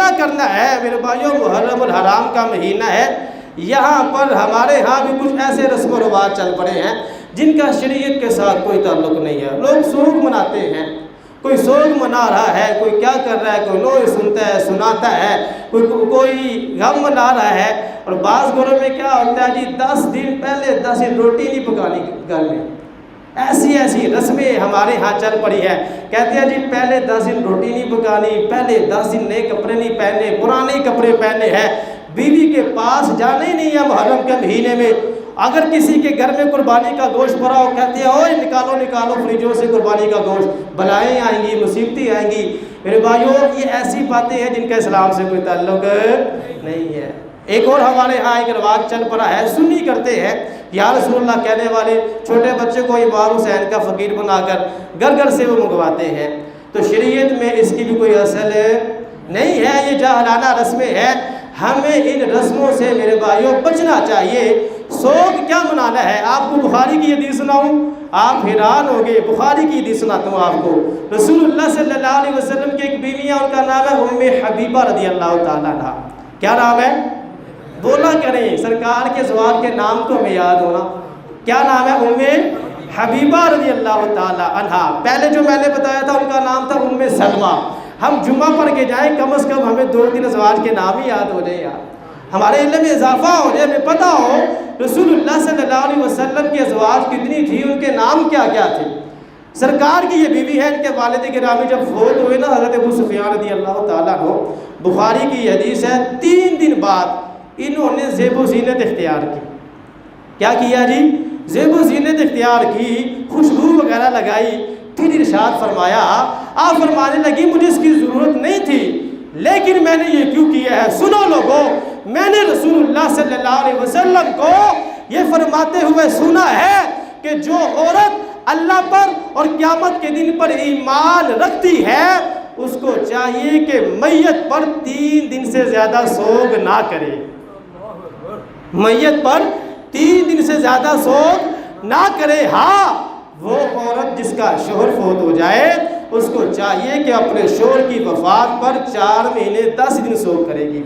کیا کرنا ہے میرے بھائیوں؟ محرم الحرام کا مہینہ ہے، یہاں پر ہمارے ہاں بھی کچھ ایسے رسم و رواج چل پڑے ہیں جن کا شریعت کے ساتھ کوئی تعلق نہیں ہے۔ لوگ سوگ مناتے ہیں، کوئی سوگ منا رہا ہے، کوئی کیا کر رہا ہے، کوئی نوح سنتا ہے سناتا ہے، کوئی غم منا رہا ہے۔ اور بعض گھروں میں کیا ہوتا ہے جی 10 دن پہلے 10 دن روٹی نہیں پکانی گھر میں، ایسی رسمیں ہمارے ہاں چل پڑی ہے۔ کہتے ہیں جی پہلے 10 دن روٹی نہیں پکانی، پہلے 10 دن نئے کپڑے نہیں پہننے، پرانے کپڑے پہننے ہیں، بیوی کے پاس جانا ہی نہیں ہے محرم کے مہینے میں۔ اگر کسی کے گھر میں قربانی کا گوشت پڑا ہو، کہتے ہیں اوے نکالو فریجوں سے قربانی کا گوشت، بلائیں آئیں گی، مصیبتیں آئیں گی۔ میرے بھائیوں یہ ایسی باتیں ہیں جن کا اسلام سے کوئی تعلق نہیں ہے۔ ایک اور ہمارے ہاں ایک رواج چل پڑا ہے، سنی کرتے ہیں، یا رسول اللہ کہنے والے چھوٹے بچے کو امام حسین کا فقیر بنا کر گھر سے وہ منگواتے ہیں۔ تو شریعت میں اس کی بھی کوئی اصل نہیں ہے، یہ جاہلانہ رسمیں ہیں۔ ہمیں ان رسموں سے میرے بھائیوں بچنا چاہیے۔ سوگ کیا منانا ہے؟ آپ کو بخاری کی حدیث سناؤں، آپ حیران ہوگے۔ بخاری کی حدیث سناتا ہوں آپ کو۔ رسول اللہ صلی اللہ علیہ وسلم کی ایک بیوی ہے، ان کا نام ہے ام حبیبہ رضی اللہ تعالیٰ عنہ۔ کیا نام ہے؟ بولا کریں، سرکار کے زوال کے نام تو ہمیں یاد ہونا۔ کیا نام ہے؟ ام حبیبہ رضی اللہ تعالیٰ عنہ۔ پہلے جو میں نے بتایا تھا ان کا نام تھا ام سلمہ۔ ہم جمعہ پڑھ کے جائیں، کم از کم ہمیں 2-3 ازواج کے نام ہی یاد ہو جائے یار، ہمارے علم میں اضافہ ہو جائے، ہمیں پتہ ہو رسول اللہ صلی اللہ علیہ وسلم کی ازواج کتنی تھی، ان کے نام کیا کیا تھے۔ سرکار کی یہ بیوی ہے، ان کے والد گرامی جب فوت ہوئے نا حضرت ابو سفیان رضی اللہ تعالیٰ عنہ، بخاری کی یہ حدیث ہے، 3 دن بعد انہوں نے زیب و زینت اختیار کی۔ کیا کیا جی؟ زیب و زینت اختیار کی، خوشبو وغیرہ لگائی۔ پھر ارشاد فرمایا، آپ فرمانے لگی مجھے اس کی ضرورت نہیں تھی، لیکن میں نے یہ کیوں کیا ہے؟ سنو لوگو، میں نے رسول اللہ صلی اللہ علیہ وسلم کو یہ فرماتے ہوئے سنا ہے کہ جو عورت اللہ پر اور قیامت کے دن پر ایمان رکھتی ہے اس کو چاہیے کہ میت پر 3 دن سے زیادہ سوگ نہ کرے۔ میت پر 3 دن سے زیادہ سوگ نہ کرے۔ ہاں وہ عورت جس کا شوہر فوت ہو جائے اس کو چاہیے کہ اپنے شوہر کی وفات پر 4 مہینے 10 دن سوگ کرے گی۔